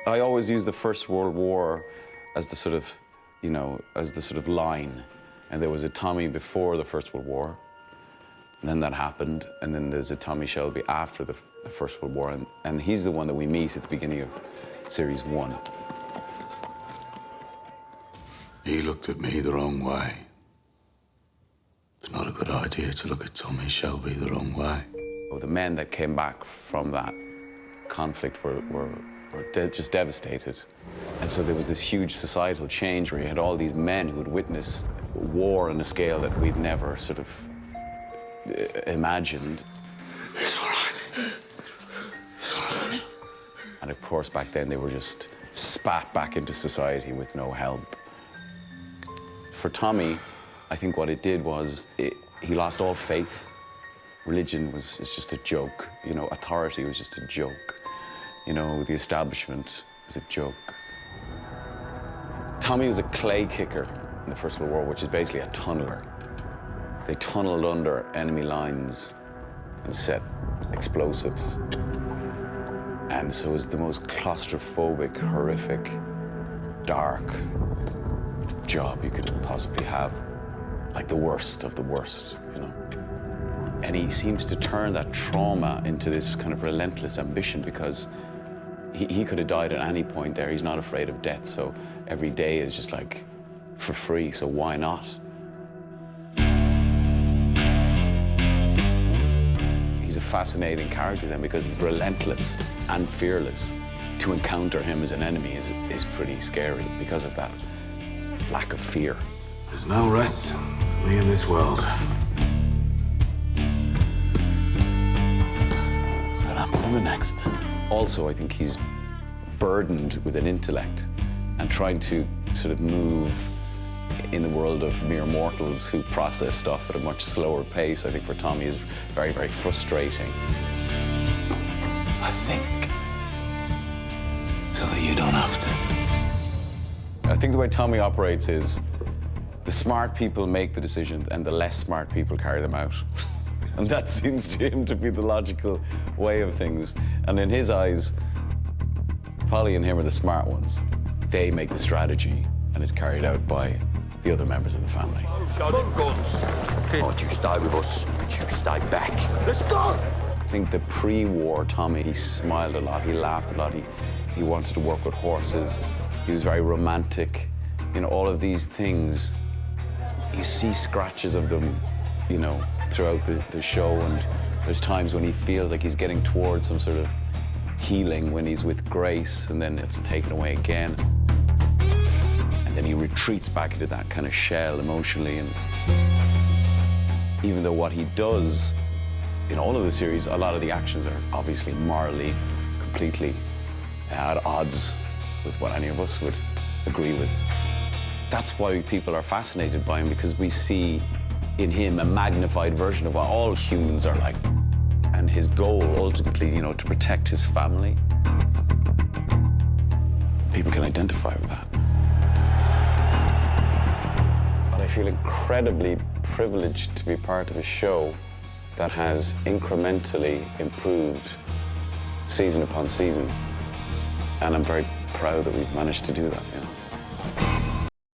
I always use the First World War as the sort of, as the sort of line. And there was a Tommy before the First World War, and then that happened, and then there's a Tommy Shelby after the First World War, and he's the one that we meet at the beginning of Series 1. He looked at me the wrong way. It's not a good idea to look at Tommy Shelby the wrong way. The men that came back from that conflict were just devastated. And so there was this huge societal change where you had all these men who had witnessed war on a scale that we'd never sort of imagined. It's all right. It's all right. And of course, back then, they were just spat back into society with no help. For Tommy, I think what it did was he lost all faith. Religion is just a joke. Authority was just a joke. The establishment was a joke. Tommy was a clay kicker in the First World War, which is basically a tunneler. They tunneled under enemy lines and set explosives. And so it was the most claustrophobic, horrific, dark job you could possibly have. Like the worst of the worst, And he seems to turn that trauma into this kind of relentless ambition because he could have died at any point there. He's not afraid of death, so every day is just like for free, so why not? He's a fascinating character then because he's relentless and fearless. To encounter him as an enemy is pretty scary because of that lack of fear. There's no rest for me in this world. Perhaps in the next. Also, I think he's burdened with an intellect and trying to sort of move in the world of mere mortals who process stuff at a much slower pace. I think for Tommy is very, very frustrating. I think so that you don't have to. I think the way Tommy operates is the smart people make the decisions and the less smart people carry them out. And that seems to him to be the logical way of things. And in his eyes, Polly and him are the smart ones. They make the strategy, and it's carried out by the other members of the family. Shouting guns. Would you stay with us? Would you stay back? Let's go! I think the pre-war Tommy, he smiled a lot, he laughed a lot, he wanted to work with horses, he was very romantic. All of these things, you see scratches of them, throughout the show, and there's times when he feels like he's getting towards some sort of healing when he's with Grace, and then it's taken away again. And then he retreats back into that kind of shell emotionally, and even though what he does in all of the series, a lot of the actions are obviously morally completely at odds with what any of us would agree with. That's why people are fascinated by him, because we see in him a magnified version of what all humans are like. And his goal, ultimately, to protect his family. People can identify with that. But I feel incredibly privileged to be part of a show that has incrementally improved season upon season. And I'm very proud that we've managed to do that,